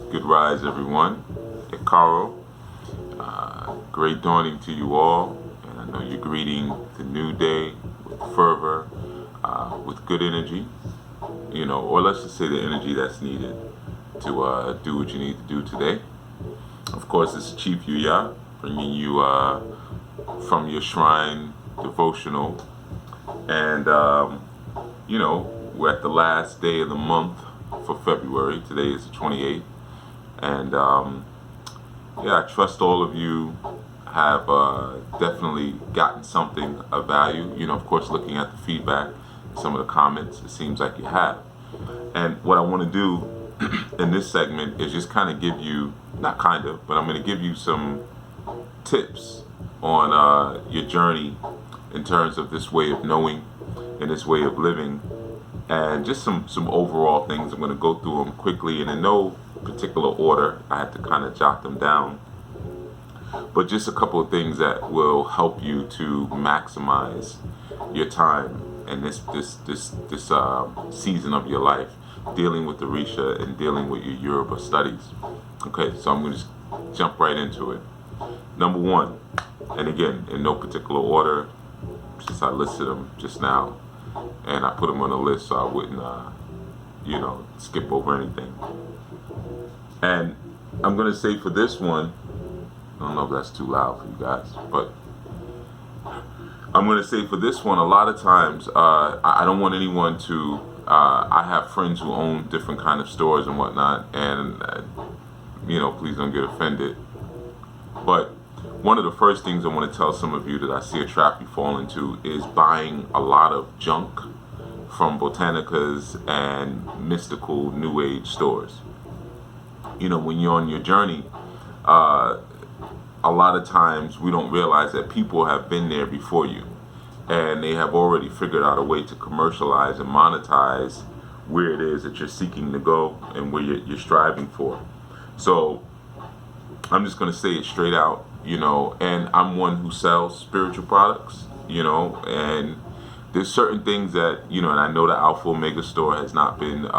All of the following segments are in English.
Good rise, everyone. Ikaro, great dawning to you all. And I know you're greeting the new day with fervor, with good energy, or let's just say the energy that's needed to do what you need to do today. Of course, it's Chief Yuya bringing you from your shrine devotional. And, we're at the last day of the month for February. Today is the 28th. And I trust all of you have definitely gotten something of value. Of course, looking at the feedback, some of the comments, it seems like you have. And what I want to do in this segment is just kind of give you, not kind of, but I'm going to give you some tips on your journey in terms of this way of knowing and this way of living, and just some overall things. I'm going to go through them quickly and in no particular order. I had to kind of jot them down, but just a couple of things that will help you to maximize your time in this season of your life, dealing with Orisha and dealing with your Yoruba studies. Okay, so I'm going to just jump right into it. Number one, and again, in no particular order, since I listed them just now, and I put them on the list so I wouldn't, skip over anything. And I'm going to say for this one, I don't know if that's too loud for you guys, but I'm going to say for this one, a lot of times, I don't want anyone to, I have friends who own different kind of stores and whatnot, and, please don't get offended. But one of the first things I want to tell some of you that I see a trap you fall into is buying a lot of junk from botanicas and mystical new age stores. When you're on your journey, a lot of times we don't realize that people have been there before you, and they have already figured out a way to commercialize and monetize where it is that you're seeking to go and where you're striving for. So I'm just going to say it straight out, and I'm one who sells spiritual products, and there's certain things that, and I know the Alpha Omega store has not been,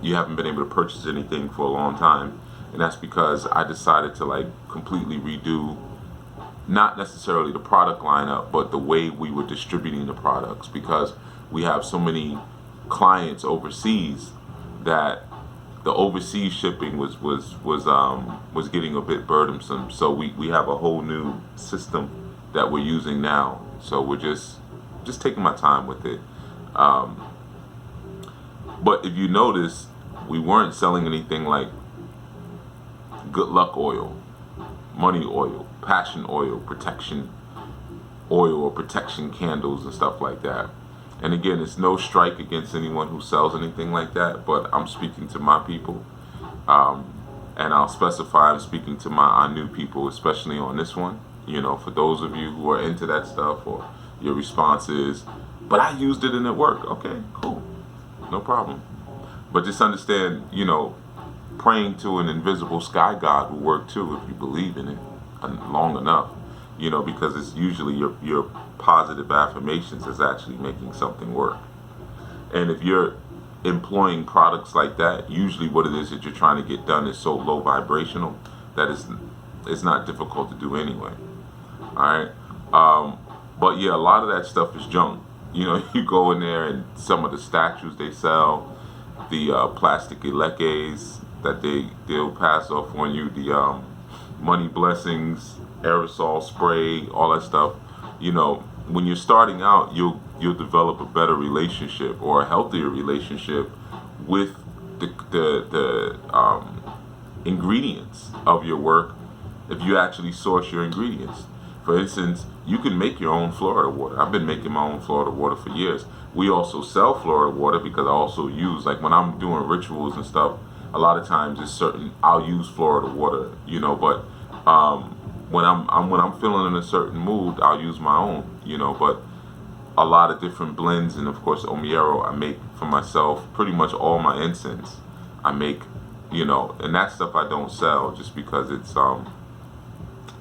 you haven't been able to purchase anything for a long time. And that's because I decided to completely redo, not necessarily the product lineup, but the way we were distributing the products, because we have so many clients overseas that the overseas shipping was getting a bit burdensome. So we have a whole new system that we're using now. So we're just taking my time with it. But if you notice, we weren't selling anything like good luck oil, money oil, passion oil, protection oil, or protection candles and stuff like that. And again, it's no strike against anyone who sells anything like that, but I'm speaking to my people. And I'll specify I'm speaking to our new people, especially on this one. For those of you who are into that stuff, or your response is, but I used it and it worked. Okay, cool. No problem. But just understand, praying to an invisible sky god will work too if you believe in it long enough, because it's usually your positive affirmations is actually making something work. And if you're employing products like that, usually what it is that you're trying to get done is so low vibrational that it's not difficult to do anyway. All right. But yeah, a lot of that stuff is junk. You go in there and some of the statues they sell, the plastic eleques that they'll pass off on you, the money blessings, aerosol spray, all that stuff. When you're starting out, you'll develop a better relationship or a healthier relationship with the ingredients of your work if you actually source your ingredients. For instance, you can make your own Florida water. I've been making my own Florida water for years. We also sell Florida water because I also use, when I'm doing rituals and stuff, a lot of times I'll use Florida water, but when I'm feeling in a certain mood, I'll use my own, but a lot of different blends, and of course Omiero I make for myself. Pretty much all my incense I make, and that stuff I don't sell just because it's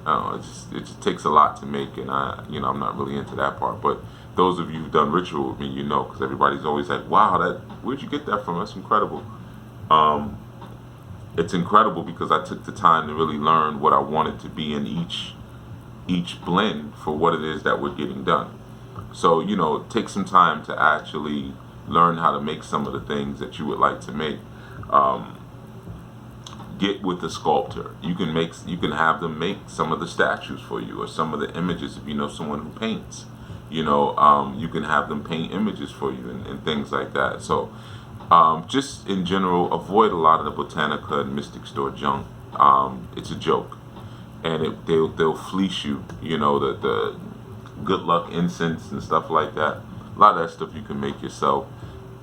it just takes a lot to make, and I'm not really into that part. But those of you who've done ritual with me, because everybody's always like, wow, where'd you get that from? That's incredible. it's incredible because I took the time to really learn what I wanted to be in each blend for what it is that we're getting done. So, take some time to actually learn how to make some of the things that you would like to make. Um, get with the sculptor. You can have them make some of the statues for you, or some of the images if you know someone who paints. You can have them paint images for you, and things like that. So just in general, avoid a lot of the botanica and mystic store junk. It's a joke, and they'll fleece you. The good luck incense and stuff like that. A lot of that stuff you can make yourself,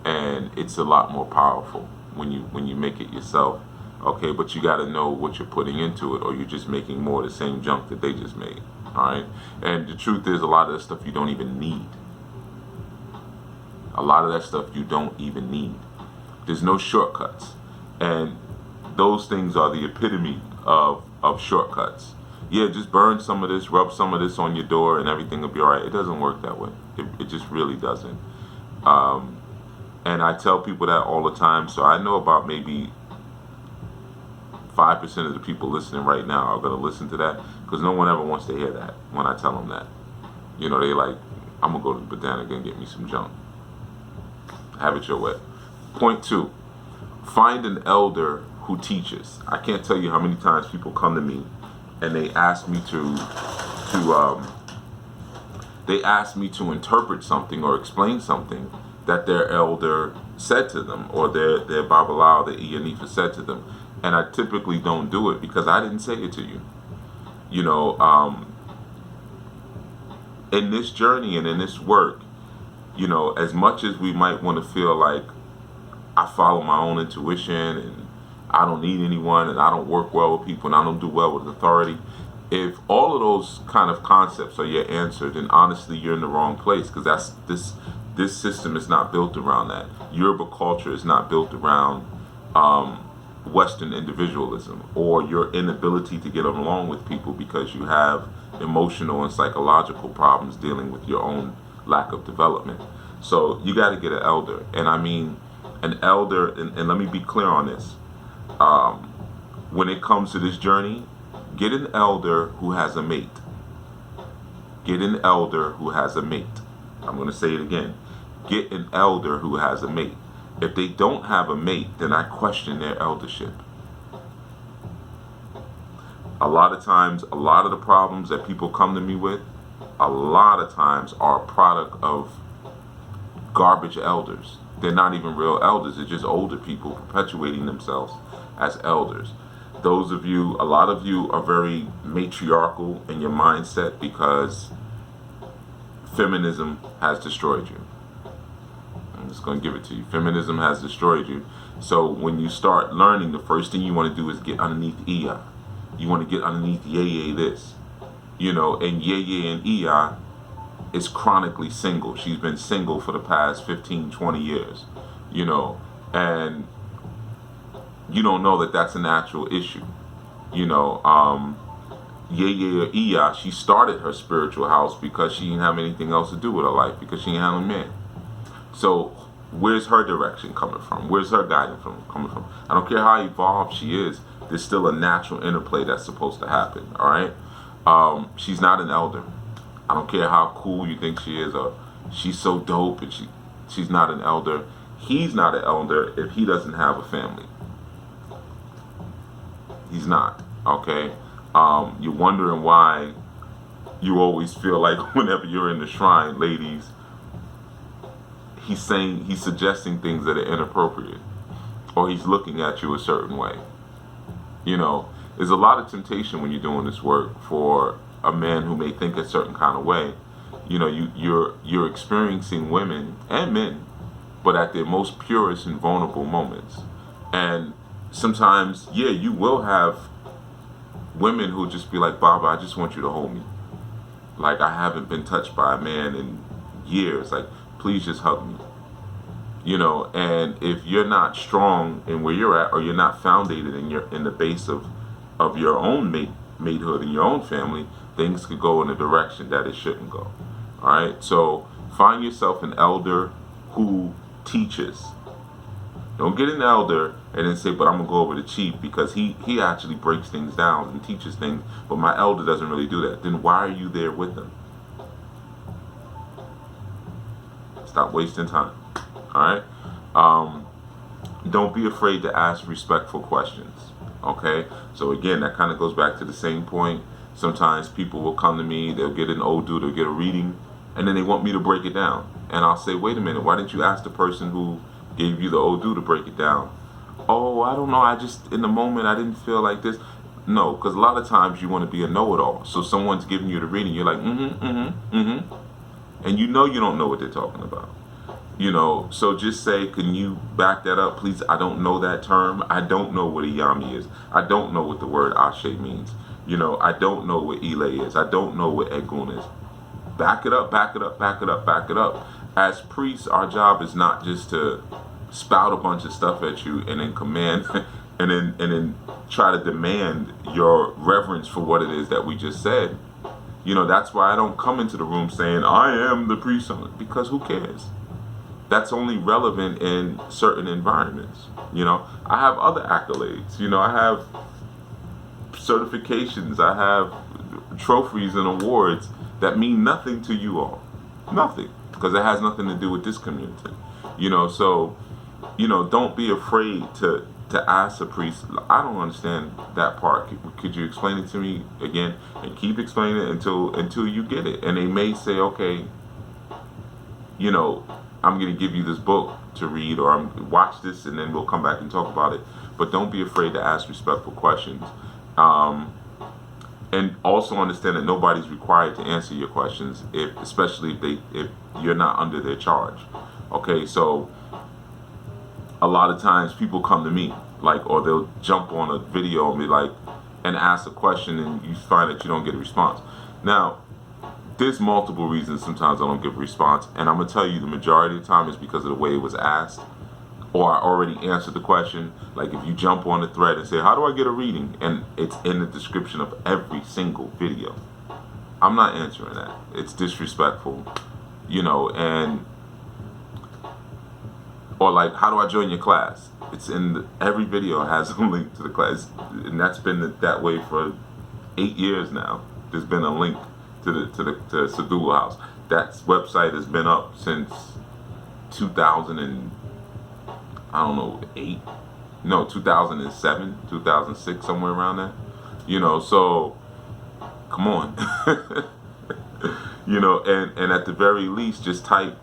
and it's a lot more powerful when you make it yourself. Okay, but you got to know what you're putting into it, or you're just making more of the same junk that they just made. All right, and the truth is, a lot of that stuff you don't even need. A lot of that stuff you don't even need. There's no shortcuts, and those things are the epitome of shortcuts. Yeah, just burn some of this, rub some of this on your door, and everything will be all right. It doesn't work that way. It just really doesn't. And I tell people that all the time. So I know about maybe 5% of the people listening right now are going to listen to that, because no one ever wants to hear that when I tell them that. They like, I'm going to go to the botanica and get me some junk. Have it your way. Point 2, find an elder who teaches. I can't tell you how many times people come to me and they ask me to interpret something or explain something that their elder said to them, or their Babalao, the Iyanifa, said to them. And I typically don't do it because I didn't say it to you. In this journey and in this work, as much as we might want to feel like I follow my own intuition and I don't need anyone and I don't work well with people and I don't do well with authority, if all of those kind of concepts are your answer, then honestly you're in the wrong place, because this system is not built around that. Yoruba culture is not built around Western individualism, or your inability to get along with people because you have emotional and psychological problems dealing with your own lack of development. So you got to get an elder. And I mean an elder, and let me be clear on this. When it comes to this journey, get an elder who has a mate. Get an elder who has a mate. I'm going to say it again. Get an elder who has a mate. If they don't have a mate, then I question their eldership. A lot of times, a lot of the problems that people come to me with, a lot of times are a product of garbage elders. They're not even real elders. They're just older people perpetuating themselves as elders. A lot of you are very matriarchal in your mindset because feminism has destroyed you. I'm just going to give it to you. Feminism has destroyed you. So when you start learning, the first thing you want to do is get underneath Iya. You want to get underneath Yeye this. And Yeye and Iya is chronically single. She's been single for the past 15, 20 years. And you don't know that that's an actual issue. Yeye or Iya, she started her spiritual house because she didn't have anything else to do with her life, because she didn't have a man. So where's her direction coming from? Where's her guidance coming from? I don't care how evolved she is, there's still a natural interplay that's supposed to happen, all right? She's not an elder. I don't care how cool you think she is, or she's so dope, and she's not an elder. He's not an elder if he doesn't have a family. He's not, okay? You're wondering why you always feel like whenever you're in the shrine, ladies, he's suggesting things that are inappropriate, or he's looking at you a certain way. There's a lot of temptation when you're doing this work for a man who may think a certain kind of way. You're experiencing women and men, but at their most purest and vulnerable moments. And sometimes, yeah, you will have women who just be like, Baba, I just want you to hold me. Like, I haven't been touched by a man in years. Like, please just hug me. And if you're not strong in where you're at, or you're not founded in the base of your own matehood and your own family, things could go in a direction that it shouldn't go. All right. So find yourself an elder who teaches. Don't get an elder and then say, but I'm going to go over to chief because he actually breaks things down and teaches things, but my elder doesn't really do that. Then why are you there with them? Stop wasting time. All right? Don't be afraid to ask respectful questions. Okay? So again, that kind of goes back to the same point. Sometimes people will come to me, they'll get an Odu, they'll get a reading, and then they want me to break it down. And I'll say, wait a minute, why didn't you ask the person who gave you the Odu to break it down? Oh, I don't know, I just, in the moment, I didn't feel like this. No, because a lot of times you want to be a know-it-all. So someone's giving you the reading, you're like, and you don't know what they're talking about. So just say, can you back that up, please? I don't know that term. I don't know what Iyami is. I don't know what the word Ashe means. I don't know what Ile is. I don't know what Egun is. Back it up, back it up, back it up, back it up. As priests, our job is not just to spout a bunch of stuff at you and then command and then try to demand your reverence for what it is that we just said. That's why I don't come into the room saying, I am the priest, because who cares? That's only relevant in certain environments. I have other accolades. I have certifications. I have trophies and awards that mean nothing to you all. Nothing. Because it has nothing to do with this community. So, don't be afraid to ask a priest. I don't understand that part. Could you explain it to me again? And keep explaining it until you get it. And they may say, okay, I'm going to give you this book to read, or watch this, and then we'll come back and talk about it. But don't be afraid to ask respectful questions. And also understand that nobody's required to answer your questions, especially if you're not under their charge. Okay, so a lot of times people come to me, or they'll jump on a video and be like, and ask a question, and you find that you don't get a response. Now, there's multiple reasons sometimes I don't give a response, and I'm gonna tell you the majority of the time is because of the way it was asked, or I already answered the question. Like if you jump on the thread and say, how do I get a reading? And it's in the description of every single video. I'm not answering that. It's disrespectful, and or like, how do I join your class? It's in every video has a link to the class, and that's been that way for 8 years now. There's been a link to Sadula House. That website has been up since 2007, 2006, somewhere around there. So come on. And at the very least, just type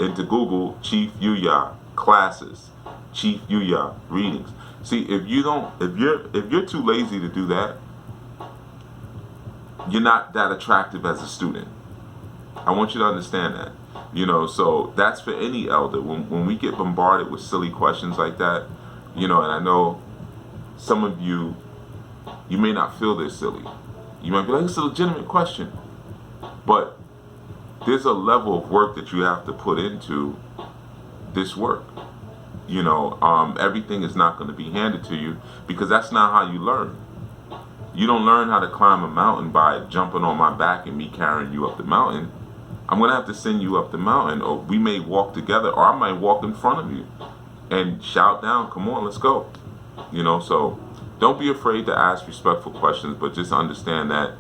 into Google Chief Yuya classes, Chief Yuya readings. See, if you're too lazy to do that, you're not that attractive as a student. I want you to understand that. So that's for any elder. When we get bombarded with silly questions like that, and I know some of you may not feel they're silly. You might be like, it's a legitimate question. But there's a level of work that you have to put into this work. Everything is not going to be handed to you, because that's not how you learn. You don't learn how to climb a mountain by jumping on my back and me carrying you up the mountain. I'm going to have to send you up the mountain, or we may walk together, or I might walk in front of you and shout down, come on, let's go. So don't be afraid to ask respectful questions, but just understand that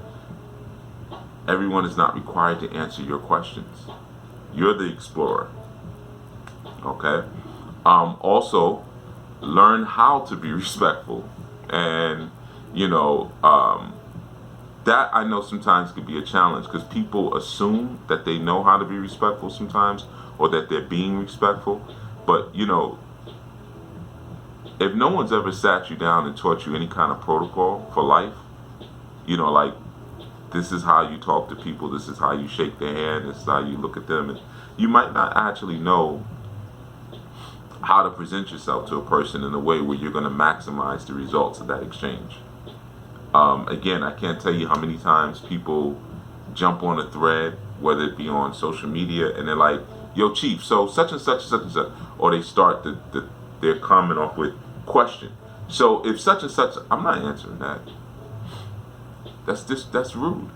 everyone is not required to answer your questions. You're the explorer. Okay? Also, learn how to be respectful. And that I know sometimes could be a challenge, because people assume that they know how to be respectful sometimes, or that they're being respectful. But if no one's ever sat you down and taught you any kind of protocol for life, like this is how you talk to people, this is how you shake their hand, this is how you look at them, and you might not actually know how to present yourself to a person in a way where you're going to maximize the results of that exchange. Again, I can't tell you how many times people jump on a thread, whether it be on social media, and they're like, yo, Chief, so such and such and such and such. Or they start their comment off with question. So if such and such, I'm not answering that. That's rude.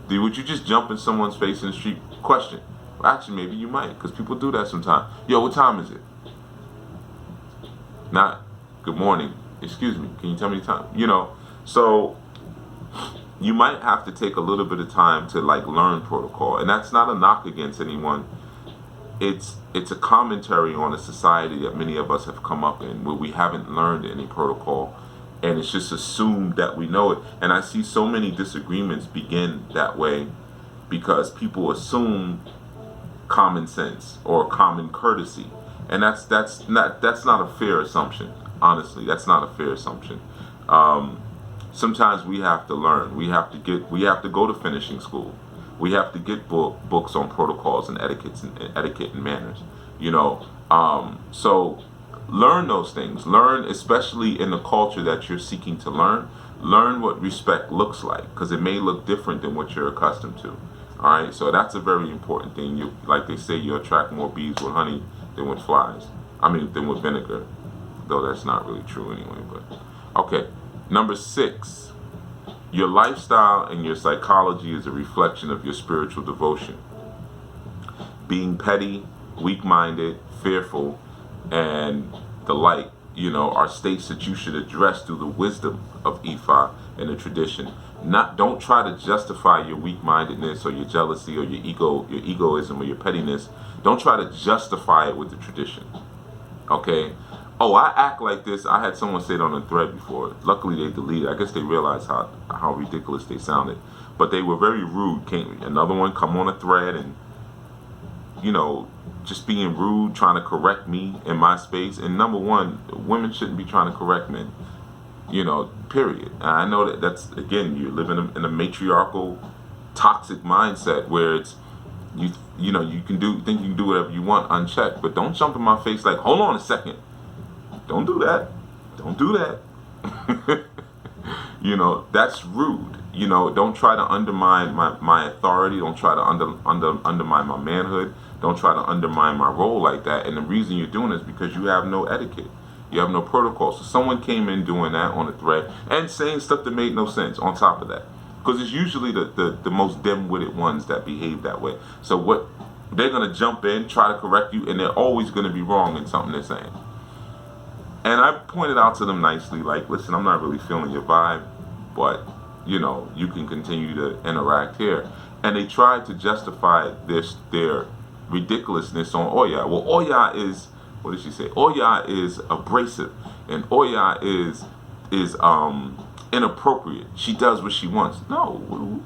Would you just jump in someone's face in the street? Question. Well, actually, maybe you might, because people do that sometimes. Yo, what time is it? Not good morning. Excuse me. Can you tell me the time? So you might have to take a little bit of time to like learn protocol, and that's not a knock against anyone. It's a commentary on a society that many of us have come up in where we haven't learned any protocol, and it's just assumed that we know it. And I see so many disagreements begin that way because people assume common sense or common courtesy, and that's not a fair assumption. Honestly, that's not a fair assumption. Sometimes we have to learn. We have to go to finishing school. We have to get books on protocols and etiquette and manners. So learn those things. Learn, especially in the culture that you're seeking to learn. Learn what respect looks like, because it may look different than what you're accustomed to. All right, so that's a very important thing. Like they say, you attract more bees with honey than with flies. I mean, than with vinegar, though that's not really true anyway. But okay, number 6, your lifestyle and your psychology is a reflection of your spiritual devotion. Being petty, weak-minded, fearful, and the like, are states that you should address through the wisdom of Ifa and the tradition. Don't try to justify your weak-mindedness or your jealousy or your egoism or your pettiness. Don't try to justify it with the tradition. Okay? Oh, I act like this. I had someone say it on a thread before. Luckily, they deleted. I guess they realized how ridiculous they sounded. But they were very rude. Another one come on a thread and, just being rude, trying to correct me in my space. And number one, women shouldn't be trying to correct men. Period. And I know that's, again, you're living in a matriarchal, toxic mindset where it's, you think you can do whatever you want unchecked. But don't jump in my face like, hold on a second. Don't do that. Don't do that. That's rude. Don't try to undermine my authority. Don't try to undermine my manhood. Don't try to undermine my role like that. And the reason you're doing it is because you have no etiquette. You have no protocol. So someone came in doing that on a thread and saying stuff that made no sense on top of that. Because it's usually the most dim-witted ones that behave that way. So what they're going to jump in, try to correct you, and they're always going to be wrong in something they're saying. And I pointed out to them nicely, like, listen, I'm not really feeling your vibe, but, you can continue to interact here. And they tried to justify their ridiculousness on Oya. Well, Oya is, what did she say? Oya is abrasive, and Oya is inappropriate. She does what she wants. No,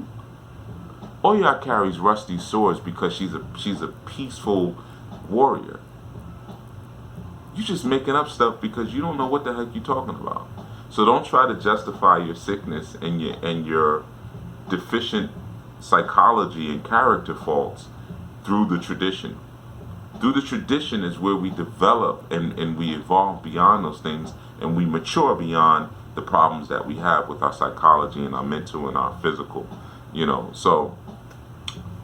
Oya carries rusty swords because she's a peaceful warrior. You're just making up stuff because you don't know what the heck you're talking about. So don't try to justify your sickness and your deficient psychology and character faults through the tradition. Through the tradition is where we develop and we evolve beyond those things, and we mature beyond the problems that we have with our psychology and our mental and our physical. So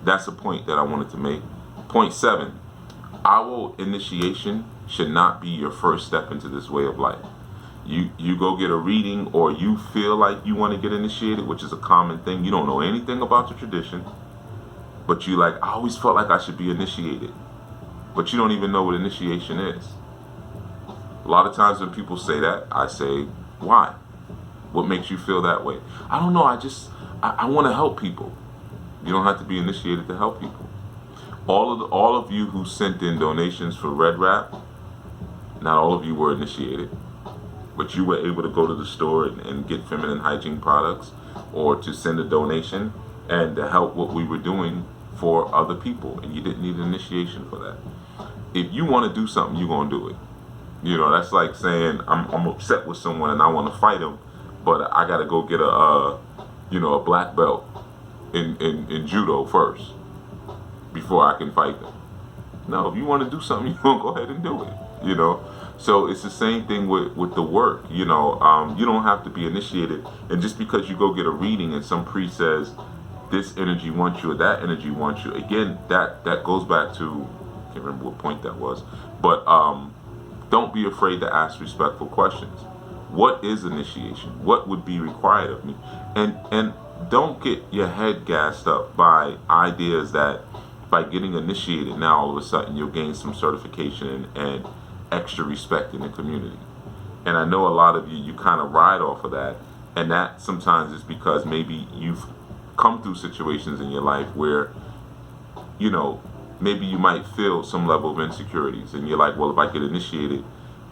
that's a point that I wanted to make. Point 7, our initiation should not be your first step into this way of life. You go get a reading, or you feel like you want to get initiated, which is a common thing. You don't know anything about the tradition, but you like, I always felt like I should be initiated. But you don't even know what initiation is. A lot of times when people say that, I say, why? What makes you feel that way? I don't know, I want to help people. You don't have to be initiated to help people. All of you who sent in donations for Red Wrap, not all of you were initiated, but you were able to go to the store and get feminine hygiene products, or to send a donation and to help what we were doing for other people, and you didn't need an initiation for that. If you want to do something, you're going to do it. That's like saying I'm upset with someone and I want to fight him, but I got to go get a black belt in judo first before I can fight them. No, if you want to do something, you're going to go ahead and do it. So it's the same thing with the work. You don't have to be initiated, and just because you go get a reading and some priest says this energy wants you or that energy wants you, again, that goes back to, I can't remember what point that was, but don't be afraid to ask respectful questions. What is initiation? What would be required of me? And don't get your head gassed up by ideas that by getting initiated now all of a sudden you'll gain some certification and extra respect in the community. And I know a lot of you kind of ride off of that. And that sometimes is because maybe you've come through situations in your life where, you know, maybe you might feel some level of insecurities. And you're like, well, if I get initiated,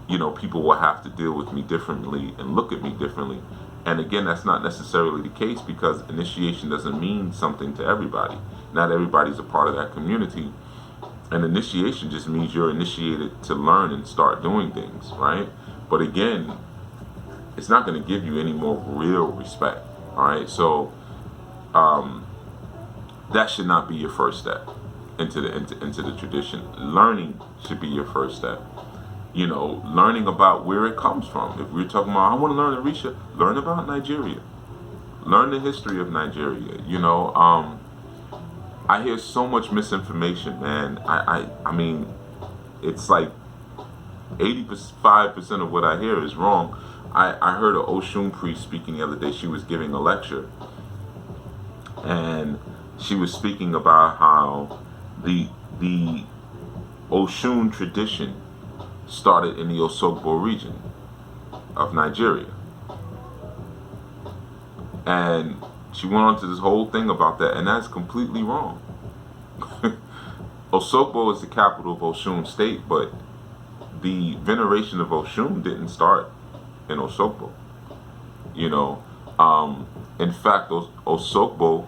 you know, people will have to deal with me differently and look at me differently. And again, that's not necessarily the case, because initiation doesn't mean something to everybody. Not everybody's a part of that community. And initiation just means you're initiated to learn and start doing things, right? But again, it's not going to give you any more real respect, all right? So that should not be your first step into the tradition. Learning should be your first step. You know, learning about where it comes from. If we're talking about, I want to learn Orisha, learn about Nigeria. Learn the history of Nigeria. You know, I hear so much misinformation, man. I mean, it's like 85% of what I hear is wrong. I heard an Oshun priest speaking the other day. She was giving a lecture, and she was speaking about how the Oshun tradition started in the Osogbo region of Nigeria. And she went on to this whole thing about that, and that's completely wrong. Osogbo is the capital of Osun State, but the veneration of Oshun didn't start in Osogbo. You know, in fact, Osogbo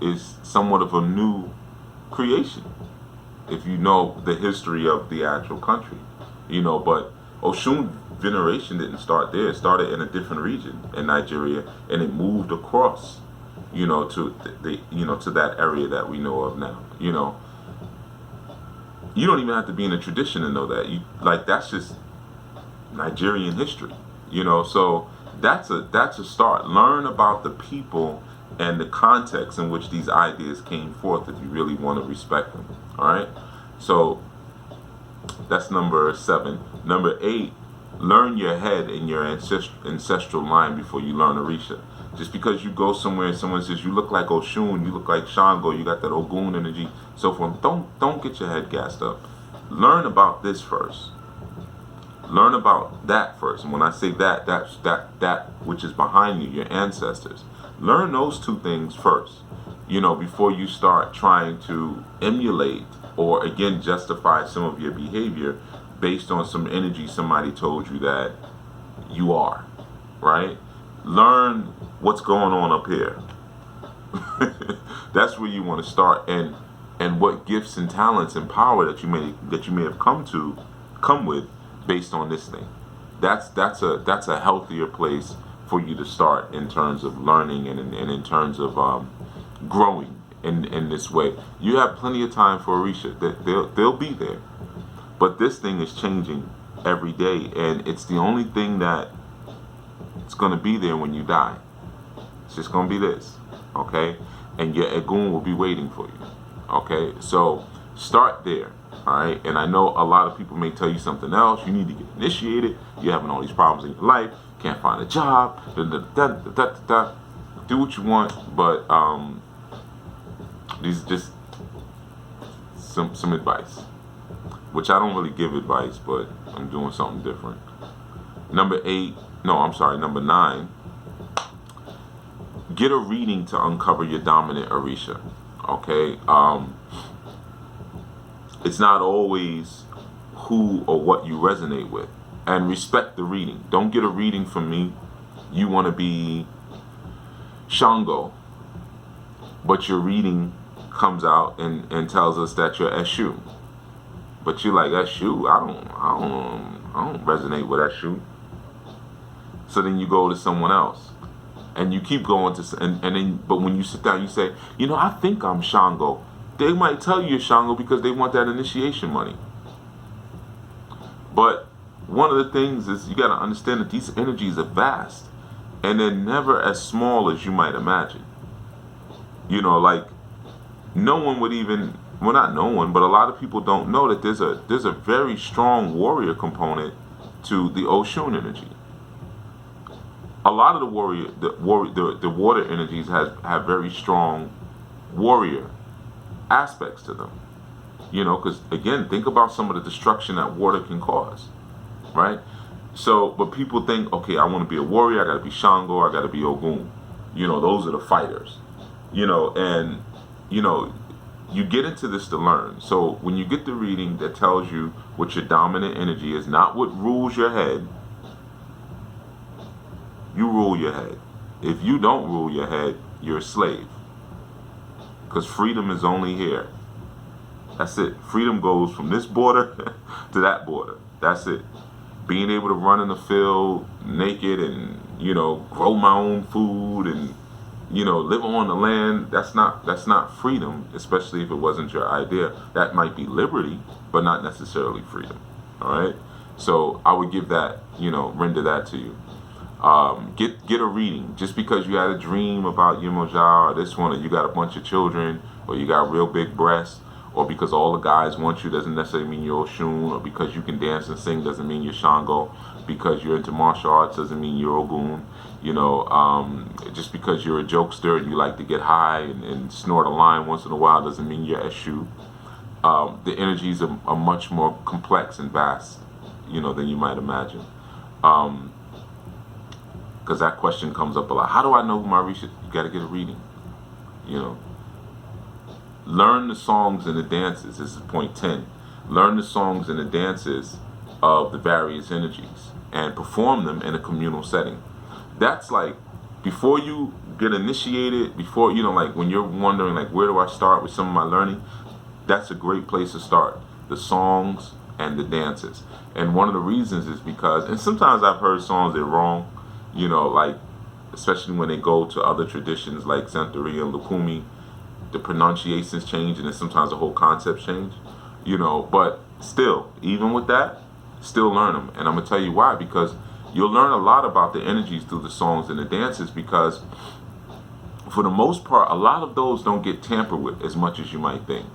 is somewhat of a new creation, if you know the history of the actual country. You know, but Oshun veneration didn't start there. It started in a different region in Nigeria, and it moved across, you know, to to that area that we know of now. You know, you don't even have to be in a tradition to know that. That's just Nigerian history. You know, so that's a start. Learn about the people and the context in which these ideas came forth if you really want to respect them. All right, so that's number 7. Number 8, learn your head and your ancestral line before you learn Orisha. Just because you go somewhere and someone says you look like Oshun, you look like Shango, you got that Ogun energy, so forth, don't get your head gassed up. Learn about this first. Learn about that first. And when I say that, that's that which is behind you, your ancestors. Learn those 2 things first, you know, before you start trying to emulate or again justify some of your behavior based on some energy somebody told you that you are, right? Learn what's going on up here. That's where you want to start, and what gifts and talents and power that you may have come with based on this thing. That's a healthier place for you to start in terms of learning and in terms of growing in this way. You have plenty of time for Orisha. They'll be there. But this thing is changing every day, and it's the only thing that it's going to be there when you die. It's just going to be this, okay? And your Egun will be waiting for you, okay? So start there, all right? And I know a lot of people may tell you something else. You need to get initiated. You're having all these problems in your life. Can't find a job. Do what you want, but these are just some advice, which I don't really give advice, but I'm doing something different. Number 9, get a reading to uncover your dominant Orisha, okay? It's not always who or what you resonate with, and respect the reading. Don't get a reading from me. You want to be Shango, but your reading comes out and tells us that you're Eshu. But you're like, Eshu, I don't resonate with Eshu. So then you go to someone else, and you keep going to, and then, but when you sit down, you say, I think I'm Shango. They might tell you you're Shango because they want that initiation money. But one of the things is you got to understand that these energies are vast, and they're never as small as you might imagine. Like no one would even, well, not no one, but a lot of people don't know that there's a very strong warrior component to the Oshun energy. A lot of the water energies have very strong warrior aspects to them. Because again, think about some of the destruction that water can cause, right? So, but people think, okay, I want to be a warrior, I got to be Shango, I got to be Ogun. Those are the fighters. And you know, you get into this to learn. So when you get the reading that tells you what your dominant energy is, not what rules your head, you rule your head. If you don't rule your head, you're a slave. Because freedom is only here. That's it. Freedom goes from this border to that border. That's it. Being able to run in the field naked and, grow my own food and, live on the land, that's not freedom, especially if it wasn't your idea. That might be liberty, but not necessarily freedom. All right? So I would give that, render that to you. Get a reading. Just because you had a dream about Yemoja or this one, or you got a bunch of children, or you got real big breasts, or because all the guys want you doesn't necessarily mean you're Oshun, or because you can dance and sing doesn't mean you're Shango, because you're into martial arts doesn't mean you're Ogun, just because you're a jokester and you like to get high and snort a line once in a while doesn't mean you're Eshu. The energies are much more complex and vast, than you might imagine. Because that question comes up a lot. How do I know who my Orisha? You got to get a reading, Learn the songs and the dances. This is point 10. Learn the songs and the dances of the various energies and perform them in a communal setting. That's like, before you get initiated, before, like when you're wondering, like, where do I start with some of my learning? That's a great place to start. The songs and the dances. And one of the reasons is because, and sometimes I've heard songs that are wrong, like, especially when they go to other traditions like Santeria and Lukumi, the pronunciations change and then sometimes the whole concepts change, but still, even with that, still learn them. And I'm going to tell you why, because you'll learn a lot about the energies through the songs and the dances, because for the most part, a lot of those don't get tampered with as much as you might think.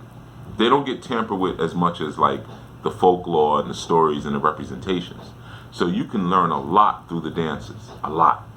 They don't get tampered with as much as like the folklore and the stories and the representations. So you can learn a lot through the dances, a lot.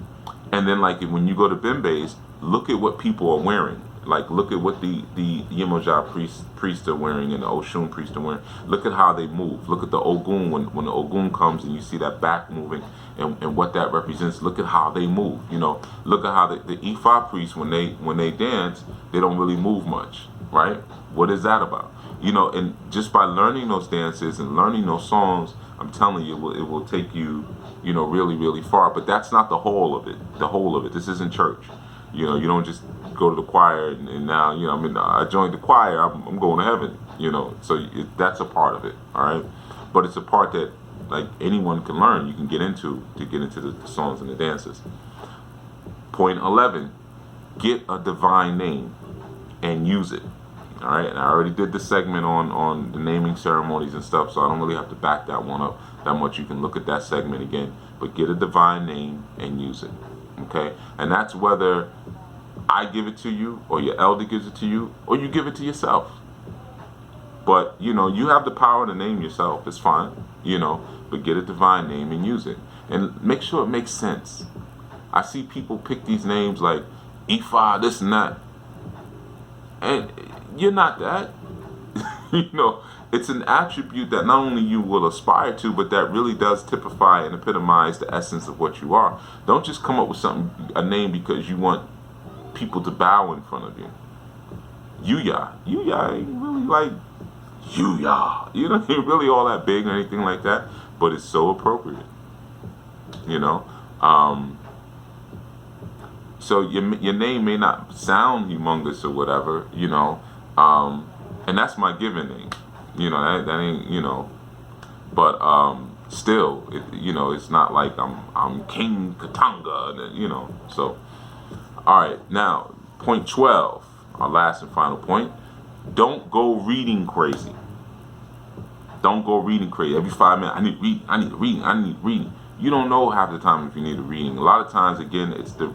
And then like when you go to Bimbe's, look at what people are wearing. Like, look at what the Yemoja priests are wearing and the Oshun priests are wearing. Look at how they move. Look at the Ogun, when the Ogun comes and you see that back moving and what that represents. Look at how they move, Look at how the Ifa priests, when they dance, they don't really move much, right? What is that about? And just by learning those dances and learning those songs, I'm telling you, it will take you, really, really far. But that's not the whole of it. The whole of it. This isn't church. You don't just go to the choir and now, I joined the choir, I'm going to heaven, so that's a part of it, all right? But it's a part that, like, anyone can learn, you can get into the songs and the dances. Point 11, get a divine name and use it, all right? And I already did the segment on the naming ceremonies and stuff, so I don't really have to back that one up that much. You can look at that segment again, but get a divine name and use it, okay? And that's whether I give it to you, or your elder gives it to you, or you give it to yourself. But, you have the power to name yourself. It's fine, but get a divine name and use it. And make sure it makes sense. I see people pick these names like Ifa, this and that. And you're not that. It's an attribute that not only you will aspire to, but that really does typify and epitomize the essence of what you are. Don't just come up with a name because you want people to bow in front of you. Yuya ain't really like Yuya. Ain't really all that big or anything like that, but it's so appropriate. So your name may not sound humongous or whatever, and that's my given name. That ain't, but still, it's not like I'm King Katanga, so. All right, now, point 12, our last and final point. Don't go reading crazy. Don't go reading crazy. Every 5 minutes, I need reading. You don't know half the time if you need a reading. A lot of times, again, it's the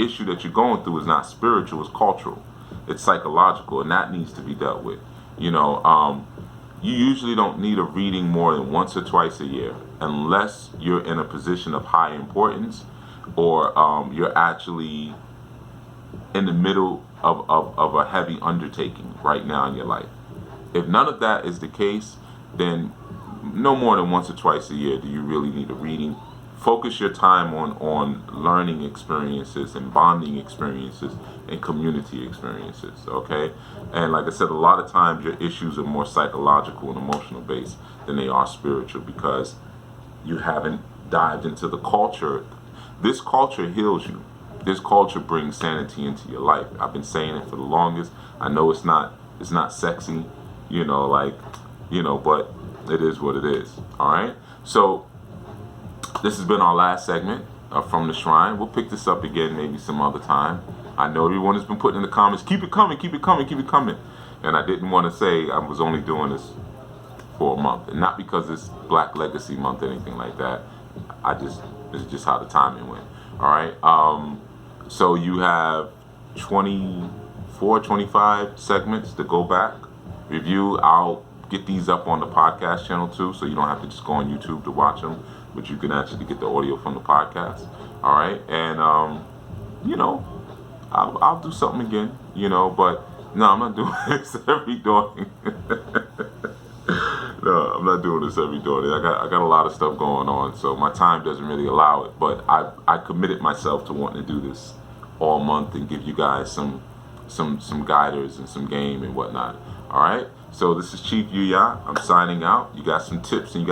issue that you're going through is not spiritual, it's cultural. It's psychological, and that needs to be dealt with. You usually don't need a reading more than once or twice a year, unless you're in a position of high importance, or you're actually in the middle of a heavy undertaking right now in your life. If none of that is the case, then no more than once or twice a year do you really need a reading. Focus your time on learning experiences and bonding experiences and community experiences, okay? And like I said, a lot of times your issues are more psychological and emotional based than they are spiritual, because you haven't dived into the culture. This culture heals you. This culture brings sanity into your life. I've been saying it for the longest. I know it's not sexy, but it is what it is. All right. So this has been our last segment from the shrine. We'll pick this up again maybe some other time. I know everyone has been putting in the comments, keep it coming, keep it coming, keep it coming. And I didn't want to say I was only doing this for a month, and not because it's Black Legacy Month or anything like that. It's just how the timing went. All right. So you have 24, 25 segments to go back, review. I'll get these up on the podcast channel too, so you don't have to just go on YouTube to watch them, but you can actually get the audio from the podcast. All right. And, I'll do something again, but no, I'm not doing this every day. No, I'm not doing this every day. I got a lot of stuff going on, so my time doesn't really allow it. But I committed myself to wanting to do this all month and give you guys some guiders and some game and whatnot. All right. So this is Chief Yuya. I'm signing out. You got some tips and you got